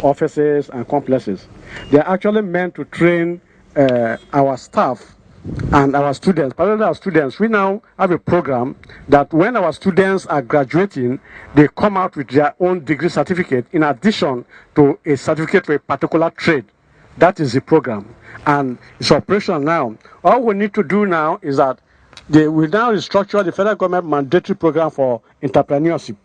offices and complexes. They are actually meant to train our staff and our students, particularly our students. We now have a program that when our students are graduating, they come out with their own degree certificate in addition to a certificate for a particular trade. That is the program, and it's operational now. All we need to do now is that we now restructure the federal government mandatory program for entrepreneurship.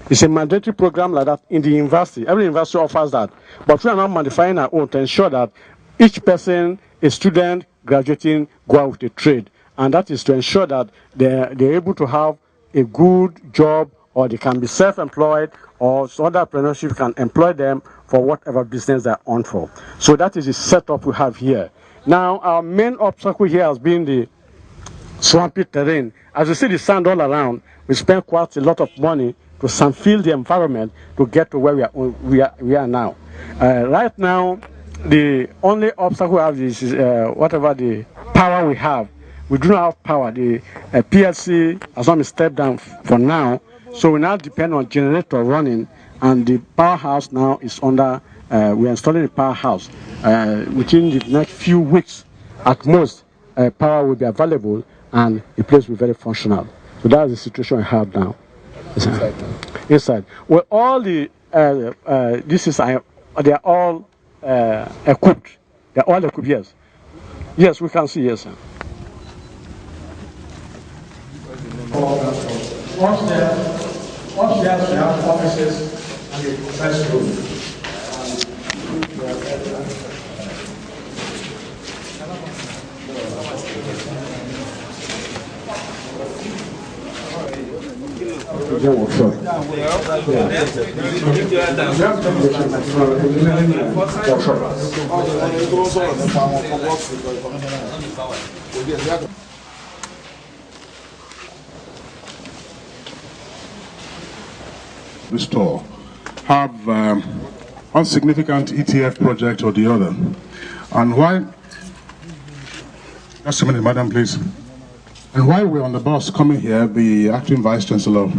It's a mandatory program like that in the university. Every university offers that, but we are now modifying our own to ensure that each person, a student graduating, go out with a trade, and that is to ensure that they're able to have a good job, or they can be self-employed, or some other entrepreneurship can employ them for whatever business they're on for. So that is the setup we have here. Now, our main obstacle here has been the swampy terrain. As you see the sand all around, we spend quite a lot of money to sandfill the environment to get to where we are now. Right now, the only obstacle we have is whatever the power we have. We do not have power. The PLC has not been stepped down for now, so we now depend on generator running, and the powerhouse now is under, we're installing a powerhouse. Within the next few weeks, at most, power will be available and the place will be very functional. So that's the situation we have now. Inside. Well, all the, they are all equipped. They are all equipped, yes. Yes, we can see, yes, sir. Upstairs we have offices and the first room. This tour have one significant ETF project or the other, and why? Just a minute, madam, please. And while we're on the bus coming here, the acting vice chancellor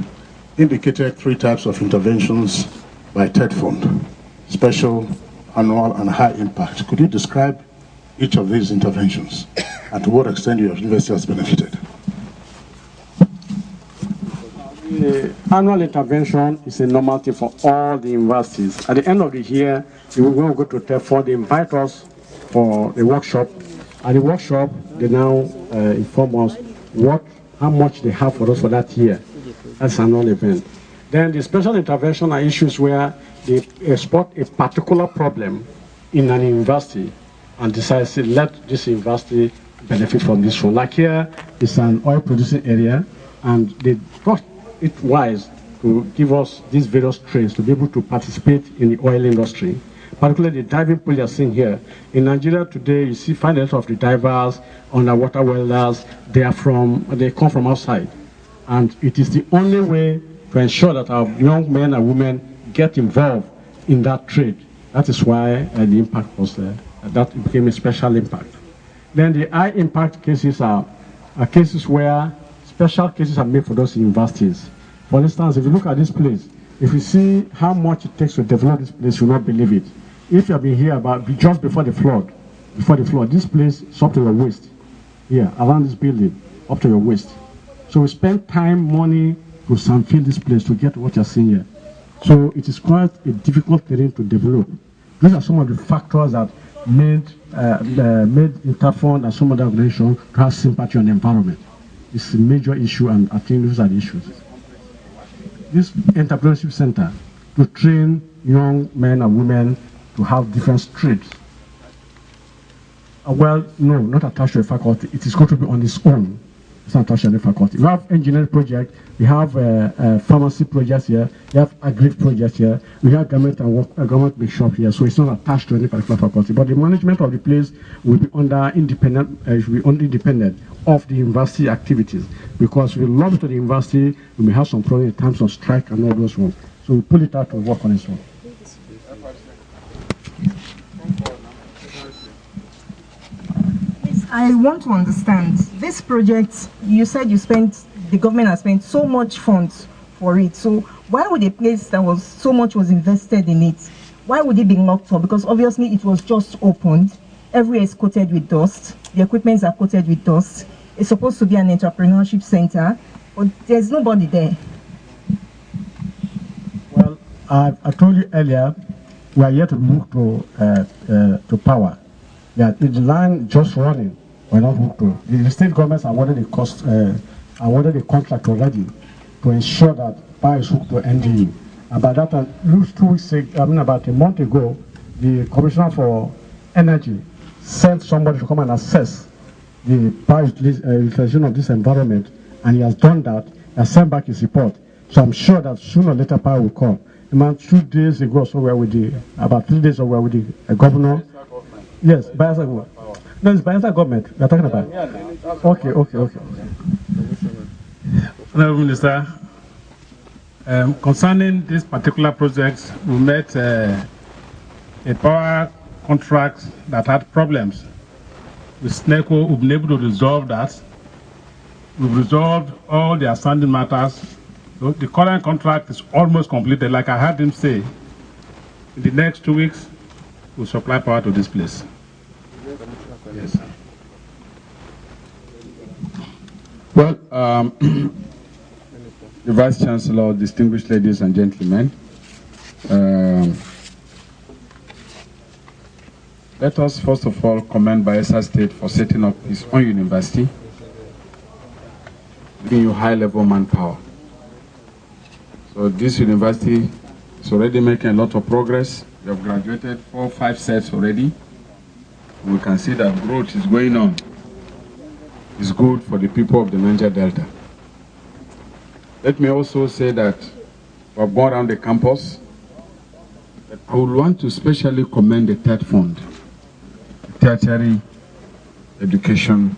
indicated 3 types of interventions by TETfund: special, annual, and high impact. Could you describe each of these interventions and to what extent your university has benefited? The annual intervention is a normal thing for all the universities. At the end of the year, when we go to TETfund, they invite us for a workshop. At the workshop, they now inform us how much they have for us for that year. That's an annual event. Then the special intervention are issues where they spot a particular problem in an university and decide to let this university benefit from this one. Like here, it's an oil producing area, and they thought it wise to give us these various trades to be able to participate in the oil industry, particularly the diving pool you're seeing here. In Nigeria today, you find a lot of the divers, underwater welders, they come from outside. And it is the only way to ensure that our young men and women get involved in that trade. That is why the impact was there. That became a special impact. Then the high impact cases are cases where special cases are made for those universities. For instance, if you look at this place, if you see how much it takes to develop this place, you will not believe it. If you have been here just before the flood, this place is up to your waist. Here, around this building, up to your waist. So we spend time, money to sandfill this place to get what you're seeing here. So it is quite a difficult terrain to develop. These are some of the factors that made TETfund and some other organizations to have sympathy on the environment. It's a major issue, and I think those are the issues. This entrepreneurship center to train young men and women to have different trades. Well, no, not attached to a faculty. It is going to be on its own. It's not attached to any faculty. We have engineering project, we have pharmacy projects here, we have agri projects here, we have government and government big shop here. So it's not attached to any particular faculty. But the management of the place will be under independent, independent of the university activities, because we belong to the university. We may have some problem in terms of strike and all those ones. So we pull it out to work on its own. I want to understand this project. You said the government has spent so much funds for it. So Why would a place that was so much was invested in it, why would it be locked up? Because obviously it was just opened. Everywhere is coated with dust. The equipments are coated with dust. It's supposed to be an entrepreneurship center, but there's nobody there. Well, I told you earlier, we are yet to move to power. Yeah, the line just running. We're not moved to. The state governments awarded awarded the contract already to ensure that power is hooked to NGE. About that, about a month ago, the Commissioner for Energy sent somebody to come and assess the power utilization of this environment, and he has done that. He has sent back his report. So I'm sure that sooner or later power will come. About 2 days ago, so we were with about 3 days ago, we were with the governor. Yes, BAYELSA government. No, it's BAYELSA government we're talking about. Okay. Honorable Minister, concerning this particular project, we met a power contract that had problems. With SNECO, we've been able to resolve that. We've resolved all the outstanding matters. So the current contract is almost completed. Like I heard him say, in the next 2 weeks, we'll supply power to this place. Yes, sir. Well, the Vice Chancellor, distinguished ladies and gentlemen, let us first of all commend BAYELSA State for setting up its own university, giving you high-level manpower. So this university is already making a lot of progress. We have graduated 4 or 5 sets already. We can see that growth is going on. It's good for the people of the Niger Delta. Let me also say that we have gone around the campus. I would want to specially commend the TETfund, Tertiary Education